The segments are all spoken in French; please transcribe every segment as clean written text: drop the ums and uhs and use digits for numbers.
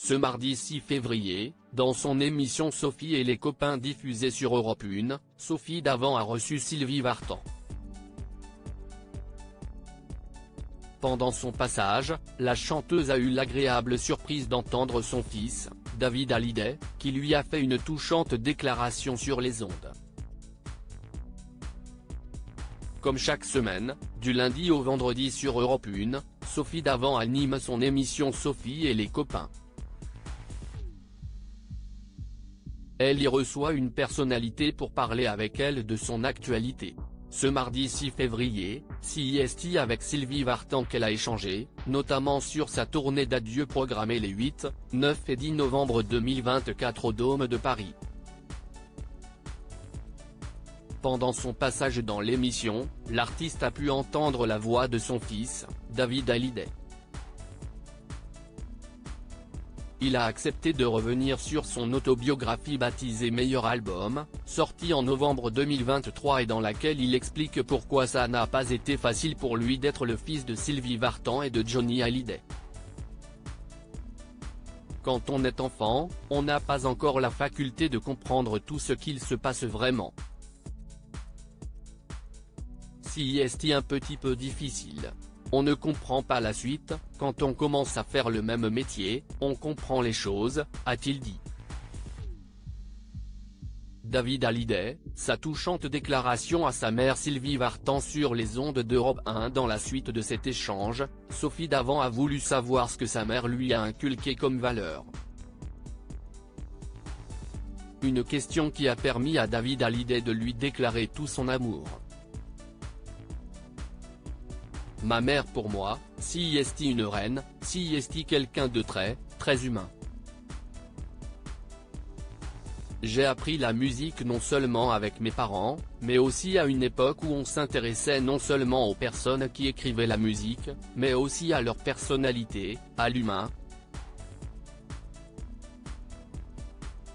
Ce mardi 6 février, dans son émission Sophie et les copains diffusée sur Europe 1, Sophie Davant a reçu Sylvie Vartan. Pendant son passage, la chanteuse a eu l'agréable surprise d'entendre son fils, David Hallyday, qui lui a fait une touchante déclaration sur les ondes. Comme chaque semaine, du lundi au vendredi sur Europe 1, Sophie Davant anime son émission Sophie et les copains. Elle y reçoit une personnalité pour parler avec elle de son actualité. Ce mardi 6 février, c'est avec Sylvie Vartan qu'elle a échangé, notamment sur sa tournée d'adieu programmée les 8, 9 et 10 novembre 2024 au Dôme de Paris. Pendant son passage dans l'émission, l'artiste a pu entendre la voix de son fils, David Hallyday. Il a accepté de revenir sur son autobiographie baptisée Meilleur album, sortie en novembre 2023 et dans laquelle il explique pourquoi ça n'a pas été facile pour lui d'être le fils de Sylvie Vartan et de Johnny Hallyday. Quand on est enfant, on n'a pas encore la faculté de comprendre tout ce qu'il se passe vraiment. C'est un petit peu difficile. On ne comprend pas la suite, quand on commence à faire le même métier, on comprend les choses, a-t-il dit. David Hallyday, sa touchante déclaration à sa mère Sylvie Vartan sur les ondes d'Europe 1. Dans la suite de cet échange, Sophie Davant a voulu savoir ce que sa mère lui a inculqué comme valeur. Une question qui a permis à David Hallyday de lui déclarer tout son amour. Ma mère pour moi, c'est une reine, c'est quelqu'un de très humain. J'ai appris la musique non seulement avec mes parents, mais aussi à une époque où on s'intéressait non seulement aux personnes qui écrivaient la musique, mais aussi à leur personnalité, à l'humain.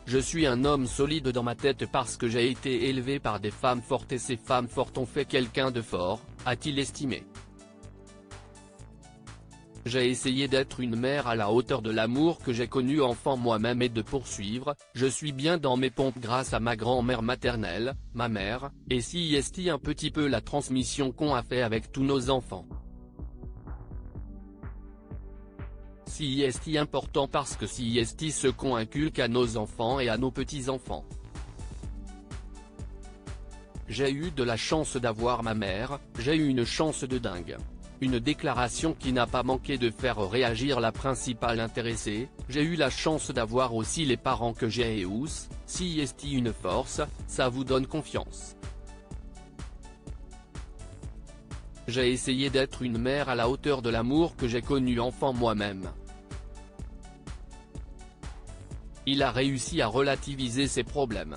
Je suis un homme solide dans ma tête parce que j'ai été élevé par des femmes fortes et ces femmes fortes ont fait quelqu'un de fort, a-t-il estimé. J'ai essayé d'être une mère à la hauteur de l'amour que j'ai connu enfant moi-même et de poursuivre, je suis bien dans mes pompes grâce à ma grand-mère maternelle, ma mère, et c'est un petit peu la transmission qu'on a fait avec tous nos enfants. C'est important parce que c'est ce qu'on inculque à nos enfants et à nos petits-enfants. J'ai eu de la chance d'avoir ma mère, j'ai eu une chance de dingue. Une déclaration qui n'a pas manqué de faire réagir la principale intéressée, j'ai eu la chance d'avoir aussi les parents que j'ai et c'est une force, ça vous donne confiance. J'ai essayé d'être une mère à la hauteur de l'amour que j'ai connu enfant moi-même. Il a réussi à relativiser ses problèmes.